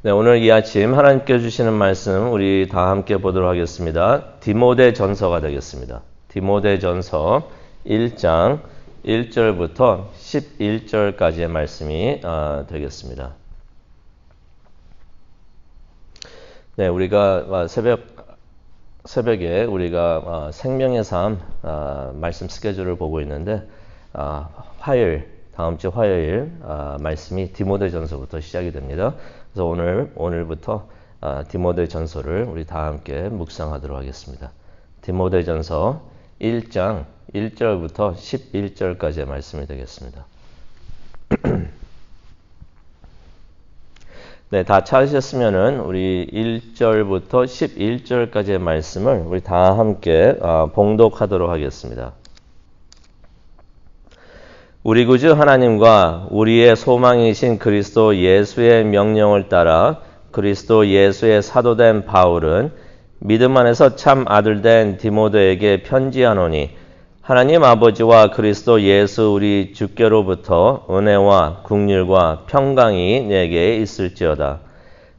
네, 오늘 이 아침 하나님께 주시는 말씀 우리 다 함께 보도록 하겠습니다. 디모데전서가 되겠습니다. 디모데전서 1장 1절부터 11절까지의 말씀이 되겠습니다. 네, 우리가 새벽에 우리가 생명의 삶 말씀 스케줄을 보고 있는데 다음 주 화요일 말씀이 디모데전서부터 시작이 됩니다. 그래서 오늘부터 디모데전서를 우리 다 함께 묵상하도록 하겠습니다. 디모데전서 1장 1절부터 11절까지의 말씀이 되겠습니다. 네, 다 찾으셨으면은 우리 1절부터 11절까지의 말씀을 우리 다 함께 봉독하도록 하겠습니다. 우리 구주 하나님과 우리의 소망이신 그리스도 예수의 명령을 따라 그리스도 예수의 사도된 바울은 믿음 안에서 참 아들된 디모데에게 편지하노니 하나님 아버지와 그리스도 예수 우리 주께로부터 은혜와 긍휼과 평강이 내게 있을지어다.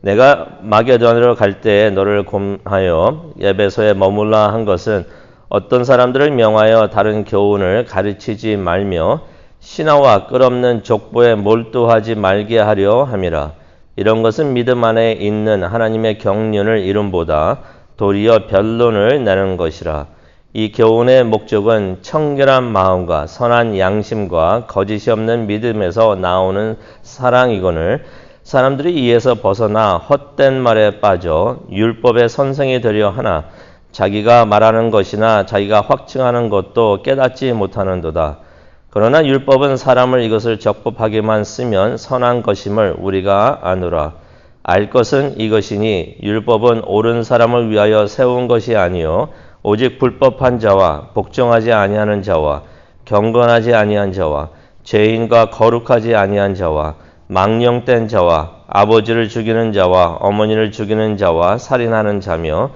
내가 마게도냐로 갈 때에 너를 곰하여 에베소에 머물라 한 것은 어떤 사람들을 명하여 다른 교훈을 가르치지 말며 신하와 끝없는 족보에 몰두하지 말게 하려 함이라. 이런 것은 믿음 안에 있는 하나님의 경륜을 이름보다 도리어 변론을 내는 것이라. 이 교훈의 목적은 청결한 마음과 선한 양심과 거짓이 없는 믿음에서 나오는 사랑이거늘 사람들이 이에서 벗어나 헛된 말에 빠져 율법의 선생이 되려 하나 자기가 말하는 것이나 자기가 확증하는 것도 깨닫지 못하는도다. 그러나 율법은 사람을 이것을 적법하게만 쓰면 선한 것임을 우리가 아노라. 알 것은 이것이니 율법은 옳은 사람을 위하여 세운 것이 아니요 오직 불법한 자와 복종하지 아니하는 자와 경건하지 아니한 자와 죄인과 거룩하지 아니한 자와 망령된 자와 아버지를 죽이는 자와 어머니를 죽이는 자와 살인하는 자며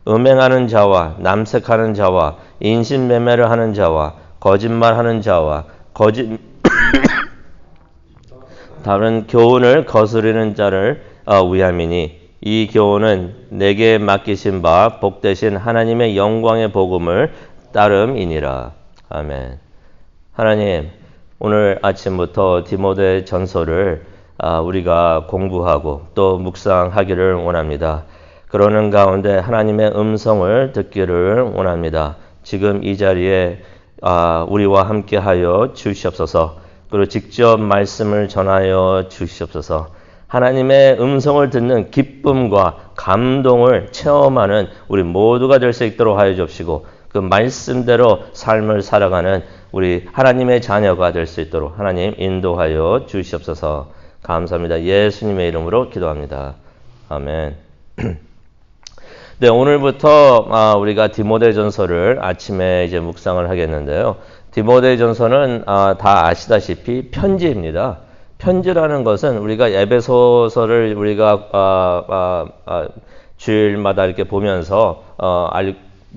음행하는 자와 남색하는 자와 인신매매를 하는 자와 거짓말하는 자와 다른 교훈을 거스르는 자를 위함이니 이 교훈은 내게 맡기신 바 복되신 하나님의 영광의 복음을 따름이니라. 아멘. 하나님, 오늘 아침부터 디모데 전서를 우리가 공부하고 또 묵상하기를 원합니다. 그러는 가운데 하나님의 음성을 듣기를 원합니다. 지금 이 자리에 우리와 함께하여 주시옵소서. 그리고 직접 말씀을 전하여 주시옵소서. 하나님의 음성을 듣는 기쁨과 감동을 체험하는 우리 모두가 될 수 있도록 하여 주옵시고 그 말씀대로 삶을 살아가는 우리 하나님의 자녀가 될 수 있도록 하나님 인도하여 주시옵소서. 감사합니다. 예수님의 이름으로 기도합니다. 아멘. 네, 오늘부터 우리가 디모데전서를 아침에 이제 묵상을 하겠는데요. 디모데전서는 다 아시다시피 편지입니다. 편지라는 것은 우리가 에베소서를 우리가 주일마다 이렇게 보면서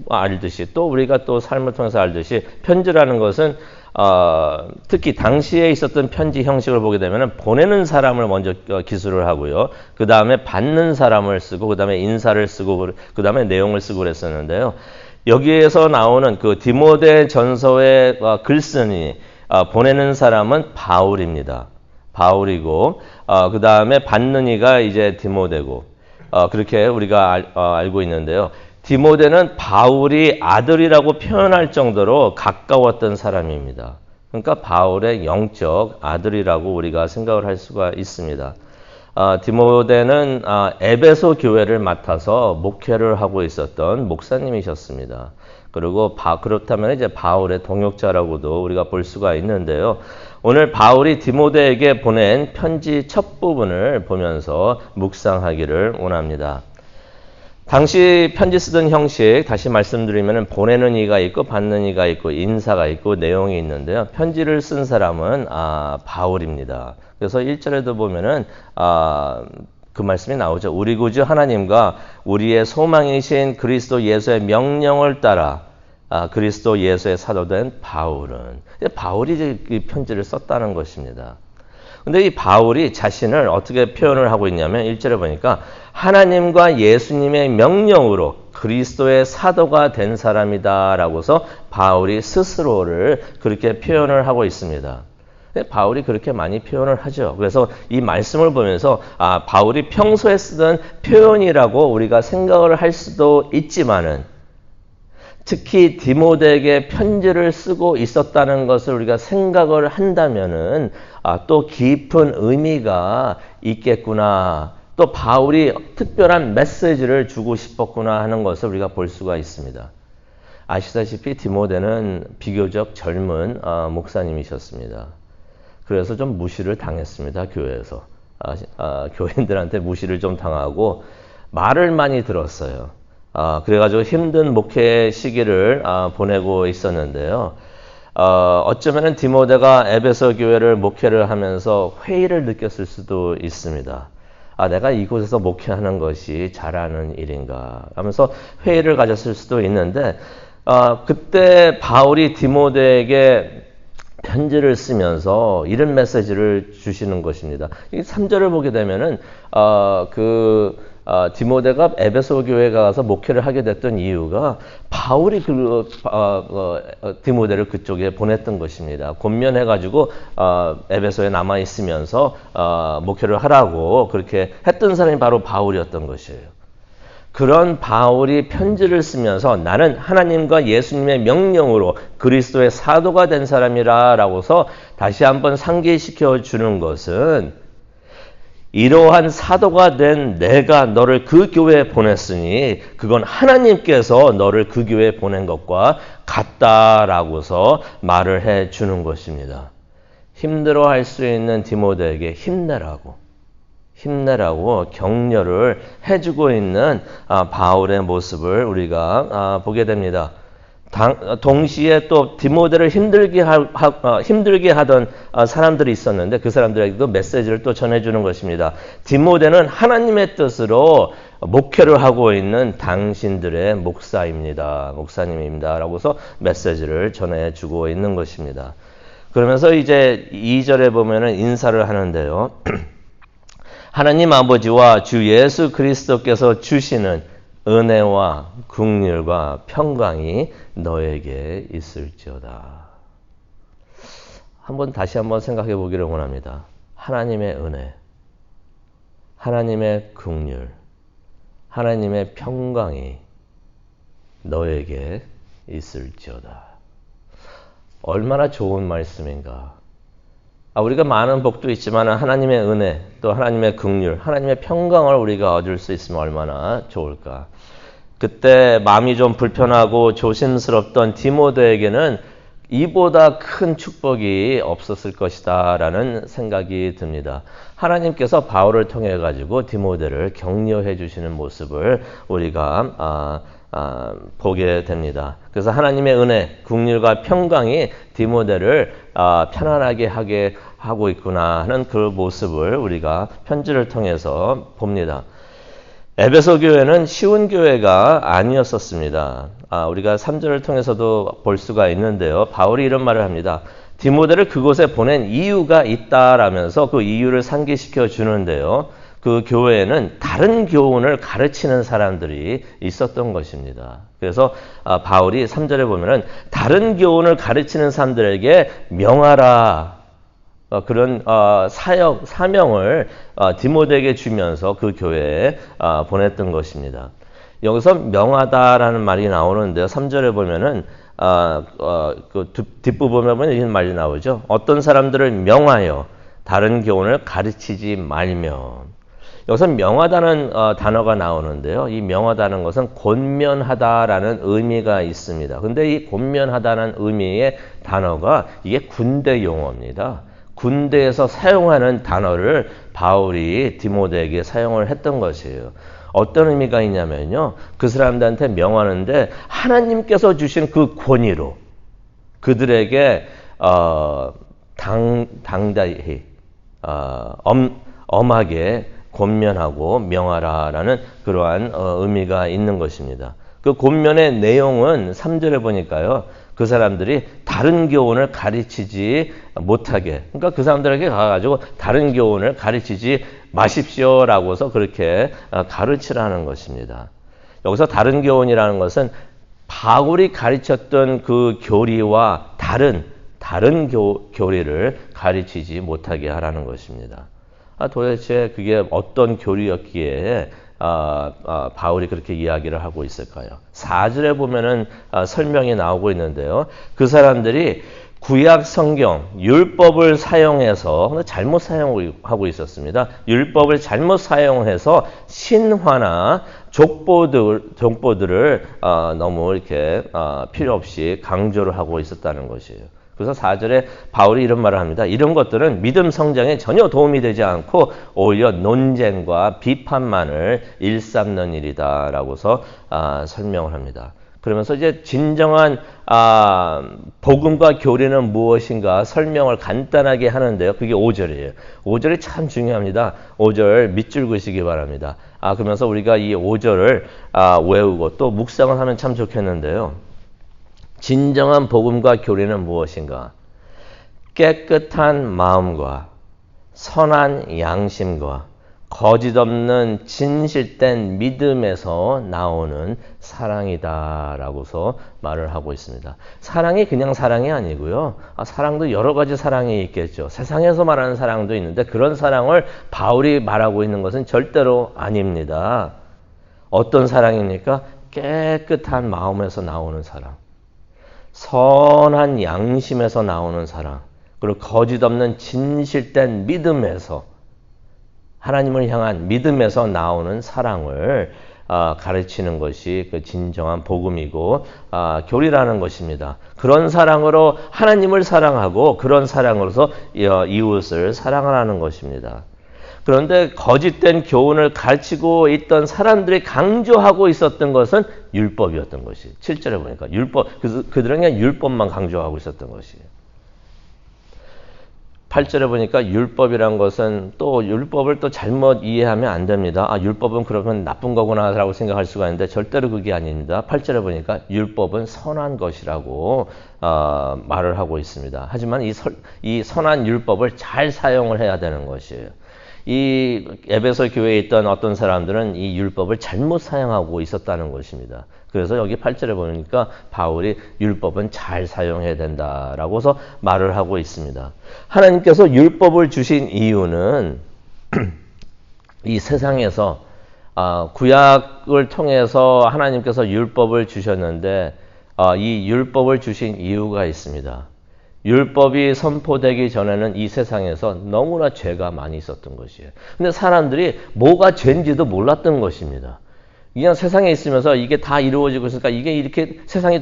알듯이 또 우리가 또 삶을 통해서 알듯이 편지라는 것은 특히 당시에 있었던 편지 형식을 보게 되면 보내는 사람을 먼저 기술을 하고요. 그 다음에 받는 사람을 쓰고 그 다음에 인사를 쓰고 그 다음에 내용을 쓰고 그랬었는데요. 여기에서 나오는 그 디모데 전서의 글쓴이 보내는 사람은 바울입니다. 바울이고 그 다음에 받는 이가 이제 디모데고 그렇게 우리가 알고 있는데요. 디모데는 바울이 아들이라고 표현할 정도로 가까웠던 사람입니다. 그러니까 바울의 영적 아들이라고 우리가 생각을 할 수가 있습니다. 디모데는 에베소 교회를 맡아서 목회를 하고 있었던 목사님이셨습니다. 그리고 그렇다면 이제 바울의 동역자라고도 우리가 볼 수가 있는데요. 오늘 바울이 디모데에게 보낸 편지 첫 부분을 보면서 묵상하기를 원합니다. 당시 편지 쓰던 형식 다시 말씀드리면 보내는 이가 있고 받는 이가 있고 인사가 있고 내용이 있는데요. 편지를 쓴 사람은 바울입니다. 그래서 1절에도 보면은 그 말씀이 나오죠. 우리 구주 하나님과 우리의 소망이신 그리스도 예수의 명령을 따라 그리스도 예수의 사도된 바울은 바울이 이 편지를 썼다는 것입니다. 근데 이 바울이 자신을 어떻게 표현을 하고 있냐면 1절에 보니까 하나님과 예수님의 명령으로 그리스도의 사도가 된 사람이다라고서 바울이 스스로를 그렇게 표현을 하고 있습니다. 바울이 그렇게 많이 표현을 하죠. 그래서 이 말씀을 보면서 바울이 평소에 쓰던 표현이라고 우리가 생각을 할 수도 있지만은 특히 디모데에게 편지를 쓰고 있었다는 것을 우리가 생각을 한다면은 또 깊은 의미가 있겠구나. 또 바울이 특별한 메시지를 주고 싶었구나 하는 것을 우리가 볼 수가 있습니다. 아시다시피 디모데는 비교적 젊은 목사님이셨습니다. 그래서 좀 무시를 당했습니다. 교회에서. 교인들한테 무시를 좀 당하고 말을 많이 들었어요. 그래가지고 힘든 목회 시기를 보내고 있었는데요. 어쩌면 디모데가 에베소 교회를 목회를 하면서 회의를 느꼈을 수도 있습니다. 내가 이곳에서 목회하는 것이 잘하는 일인가 하면서 회의를 가졌을 수도 있는데 그때 바울이 디모데에게 편지를 쓰면서 이런 메시지를 주시는 것입니다. 이 3절을 보게 되면은 디모데가 에베소 교회에 가서 목회를 하게 됐던 이유가 바울이 디모데를 그쪽에 보냈던 것입니다. 권면해가지고 에베소에 남아 있으면서 목회를 하라고 그렇게 했던 사람이 바로 바울이었던 것이에요. 그런 바울이 편지를 쓰면서 나는 하나님과 예수님의 명령으로 그리스도의 사도가 된 사람이라라고서 다시 한번 상기시켜 주는 것은 이러한 사도가 된 내가 너를 그 교회에 보냈으니 그건 하나님께서 너를 그 교회에 보낸 것과 같다라고서 말을 해 주는 것입니다. 힘들어할 수 있는 디모데에게 힘내라고 격려를 해주고 있는 바울의 모습을 우리가 보게 됩니다. 동시에 또 디모데를 힘들게 하던 사람들이 있었는데 그 사람들에게도 메시지를 또 전해주는 것입니다. 디모데는 하나님의 뜻으로 목회를 하고 있는 당신들의 목사님입니다. 라고서 메시지를 전해주고 있는 것입니다. 그러면서 이제 2절에 보면은 인사를 하는데요. 하나님 아버지와 주 예수 그리스도께서 주시는 은혜와 긍휼과 평강이 너에게 있을지어다. 다시 한번 생각해 보기를 원합니다. 하나님의 은혜, 하나님의 긍휼, 하나님의 평강이 너에게 있을지어다. 얼마나 좋은 말씀인가. 우리가 많은 복도 있지만 하나님의 은혜, 또 하나님의 긍휼, 하나님의 평강을 우리가 얻을 수 있으면 얼마나 좋을까. 그때 마음이 좀 불편하고 조심스럽던 디모데에게는 이보다 큰 축복이 없었을 것이다 라는 생각이 듭니다. 하나님께서 바울을 통해 가지고 디모데를 격려해 주시는 모습을 우리가 보게 됩니다. 그래서 하나님의 은혜, 긍휼과 평강이 디모데를 편안하게 하고 있구나 하는 그 모습을 우리가 편지를 통해서 봅니다. 에베소 교회는 쉬운 교회가 아니었었습니다. 우리가 3절을 통해서도 볼 수가 있는데요. 바울이 이런 말을 합니다. 디모데를 그곳에 보낸 이유가 있다라면서 그 이유를 상기시켜 주는데요. 그 교회에는 다른 교훈을 가르치는 사람들이 있었던 것입니다. 그래서 바울이 3절에 보면은 다른 교훈을 가르치는 사람들에게 명하라. 그런 사명을 디모데에게 주면서 그 교회에 보냈던 것입니다. 여기서 명하다라는 말이 나오는데요. 3절에 보면은 그 뒷부분에 보면 이런 말이 나오죠. 어떤 사람들을 명하여 다른 교훈을 가르치지 말며. 여기서 명하다는 단어가 나오는데요. 이 명하다는 것은 권면하다라는 의미가 있습니다. 근데 이 권면하다는 의미의 단어가 이게 군대 용어입니다. 군대에서 사용하는 단어를 바울이 디모데에게 사용을 했던 것이에요. 어떤 의미가 있냐면요. 그 사람들한테 명하는데 하나님께서 주신 그 권위로 그들에게 당당히 엄하게 권면하고 명하라라는 그러한 의미가 있는 것입니다. 그 권면의 내용은 3절에 보니까요. 그 사람들이 다른 교훈을 가르치지 못하게. 그러니까 그 사람들에게 가가지고 다른 교훈을 가르치지 마십시오라고서 그렇게 가르치라는 것입니다. 여기서 다른 교훈이라는 것은 바울이 가르쳤던 그 교리와 다른 교리를 가르치지 못하게 하라는 것입니다. 도대체 그게 어떤 교리였기에 바울이 그렇게 이야기를 하고 있을까요? 4절에 보면은 설명이 나오고 있는데요. 그 사람들이 구약 성경, 율법을 사용해서 잘못 사용하고 있었습니다. 율법을 잘못 사용해서 신화나 족보들을 너무 이렇게 필요 없이 강조를 하고 있었다는 것이에요. 그래서 4절에 바울이 이런 말을 합니다. 이런 것들은 믿음 성장에 전혀 도움이 되지 않고 오히려 논쟁과 비판만을 일삼는 일이다 라고서 설명을 합니다. 그러면서 이제 진정한 복음과 교리는 무엇인가 설명을 간단하게 하는데요. 그게 5절이에요. 5절이 참 중요합니다. 5절 밑줄 그시기 바랍니다. 그러면서 우리가 이 5절을 외우고 또 묵상을 하면 참 좋겠는데요. 진정한 복음과 교리는 무엇인가? 깨끗한 마음과 선한 양심과 거짓 없는 진실된 믿음에서 나오는 사랑이다라고서 말을 하고 있습니다. 사랑이 그냥 사랑이 아니고요. 사랑도 여러 가지 사랑이 있겠죠. 세상에서 말하는 사랑도 있는데 그런 사랑을 바울이 말하고 있는 것은 절대로 아닙니다. 어떤 사랑입니까? 깨끗한 마음에서 나오는 사랑. 선한 양심에서 나오는 사랑. 그리고 거짓 없는 진실된 믿음에서 하나님을 향한 믿음에서 나오는 사랑을 가르치는 것이 그 진정한 복음이고 교리라는 것입니다. 그런 사랑으로 하나님을 사랑하고 그런 사랑으로서 이웃을 사랑하라는 것입니다. 그런데 거짓된 교훈을 가르치고 있던 사람들이 강조하고 있었던 것은 율법이었던 것이. 7절에 보니까 율법, 그들은 그냥 율법만 강조하고 있었던 것이에요. 8절에 보니까 율법이란 것은 또 율법을 또 잘못 이해하면 안 됩니다. 율법은 그러면 나쁜 거구나 라고 생각할 수가 있는데 절대로 그게 아닙니다. 8절에 보니까 율법은 선한 것이라고 말을 하고 있습니다. 하지만 이 선한 율법을 잘 사용을 해야 되는 것이에요. 이 에베소 교회에 있던 어떤 사람들은 이 율법을 잘못 사용하고 있었다는 것입니다. 그래서 여기 8절에 보니까 바울이 율법은 잘 사용해야 된다라고서 말을 하고 있습니다. 하나님께서 율법을 주신 이유는 이 세상에서 구약을 통해서 하나님께서 율법을 주셨는데 이 율법을 주신 이유가 있습니다. 율법이 선포되기 전에는 이 세상에서 너무나 죄가 많이 있었던 것이에요. 근데 사람들이 뭐가 죄인지도 몰랐던 것입니다. 그냥 세상에 있으면서 이게 다 이루어지고 있으니까 이게 이렇게 세상이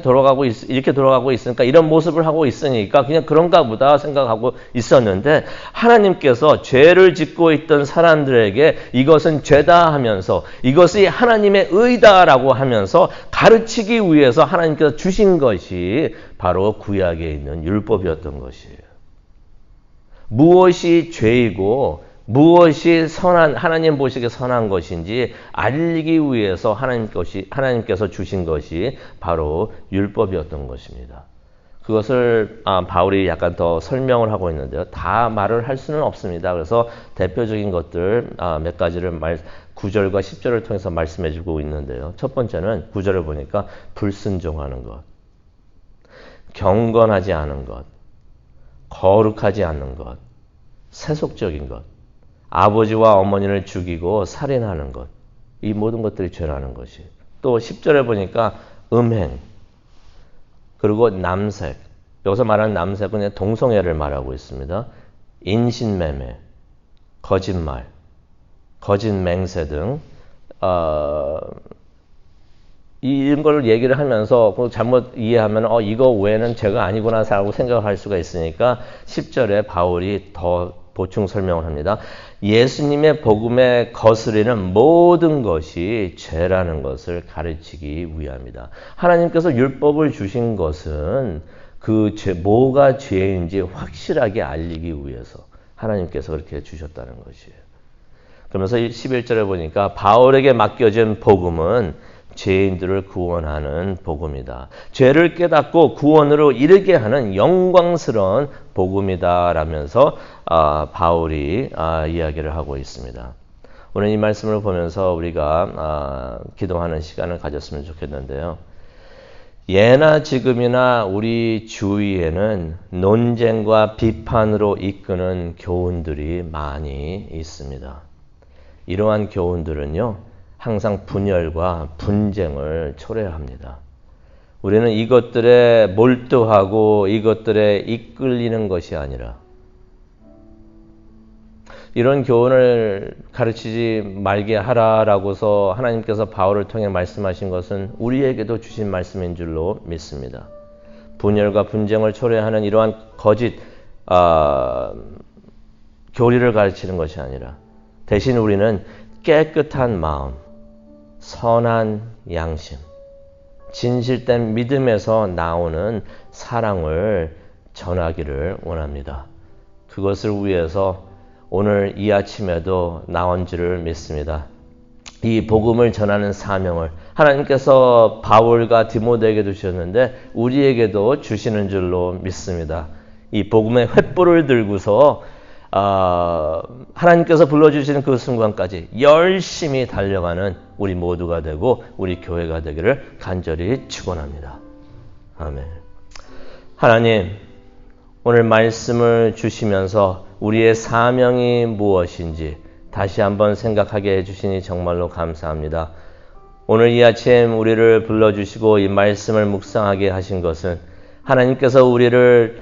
이렇게 돌아가고 있으니까 이런 모습을 하고 있으니까 그냥 그런가 보다 생각하고 있었는데 하나님께서 죄를 짓고 있던 사람들에게 이것은 죄다 하면서 이것이 하나님의 의다라고 하면서 가르치기 위해서 하나님께서 주신 것이 바로 구약에 있는 율법이었던 것이에요. 무엇이 죄이고 무엇이 하나님 보시기에 선한 것인지 알리기 위해서 하나님께서 주신 것이 바로 율법이었던 것입니다. 그것을 바울이 약간 더 설명을 하고 있는데요. 다 말을 할 수는 없습니다. 그래서 대표적인 것들 몇 가지를 9절과 10절을 통해서 말씀해 주고 있는데요. 첫 번째는 9절을 보니까 불순종하는 것, 경건하지 않은 것, 거룩하지 않는 것, 세속적인 것, 아버지와 어머니를 죽이고 살인하는 것, 이 모든 것들이 죄라는 것이. 또 10절에 보니까 음행, 그리고 남색. 여기서 말하는 남색은 동성애를 말하고 있습니다. 인신매매, 거짓말, 거짓 맹세 등 이런 걸 얘기를 하면서 잘못 이해하면 이거 외에는 죄가 아니구나 라고 생각할 수가 있으니까 10절에 바울이 더 보충 설명을 합니다. 예수님의 복음에 거스르는 모든 것이 죄라는 것을 가르치기 위함이다. 하나님께서 율법을 주신 것은 그 뭐가 죄인지 확실하게 알리기 위해서 하나님께서 그렇게 주셨다는 것이에요. 그러면서 11절에 보니까 바울에게 맡겨진 복음은 죄인들을 구원하는 복음이다. 죄를 깨닫고 구원으로 이르게 하는 영광스러운 복음이다 라면서 바울이 이야기를 하고 있습니다. 오늘 이 말씀을 보면서 우리가 기도하는 시간을 가졌으면 좋겠는데요. 예나 지금이나 우리 주위에는 논쟁과 비판으로 이끄는 교훈들이 많이 있습니다. 이러한 교훈들은요, 항상 분열과 분쟁을 초래합니다. 우리는 이것들에 몰두하고 이것들에 이끌리는 것이 아니라 이런 교훈을 가르치지 말게 하라라고서 하나님께서 바울을 통해 말씀하신 것은 우리에게도 주신 말씀인 줄로 믿습니다. 분열과 분쟁을 초래하는 이러한 거짓 교리를 가르치는 것이 아니라 대신 우리는 깨끗한 마음, 선한 양심, 진실된 믿음에서 나오는 사랑을 전하기를 원합니다. 그것을 위해서 오늘 이 아침에도 나온 줄을 믿습니다. 이 복음을 전하는 사명을 하나님께서 바울과 디모데에게도 주셨는데 우리에게도 주시는 줄로 믿습니다. 이 복음의 횃불을 들고서 하나님께서 불러주시는 그 순간까지 열심히 달려가는 우리 모두가 되고 우리 교회가 되기를 간절히 축원합니다. 아멘. 하나님, 오늘 말씀을 주시면서 우리의 사명이 무엇인지 다시 한번 생각하게 해주시니 정말로 감사합니다. 오늘 이 아침 우리를 불러주시고 이 말씀을 묵상하게 하신 것은 하나님께서 우리를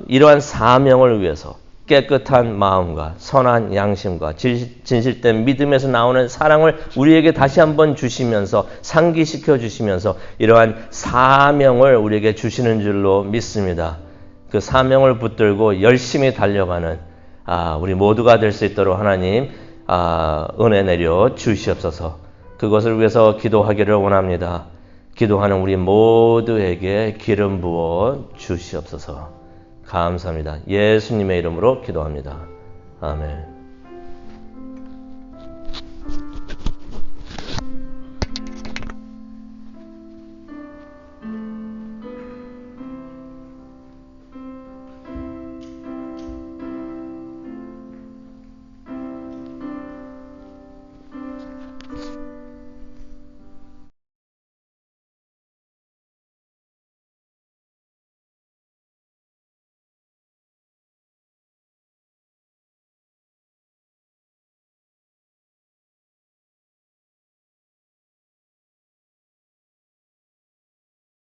이러한 사명을 위해서 깨끗한 마음과 선한 양심과 진실된 믿음에서 나오는 사랑을 우리에게 다시 한번 주시면서 상기시켜 주시면서 이러한 사명을 우리에게 주시는 줄로 믿습니다. 그 사명을 붙들고 열심히 달려가는 우리 모두가 될 수 있도록 하나님 은혜 내려 주시옵소서. 그것을 위해서 기도하기를 원합니다. 기도하는 우리 모두에게 기름 부어 주시옵소서. 감사합니다. 예수님의 이름으로 기도합니다. 아멘.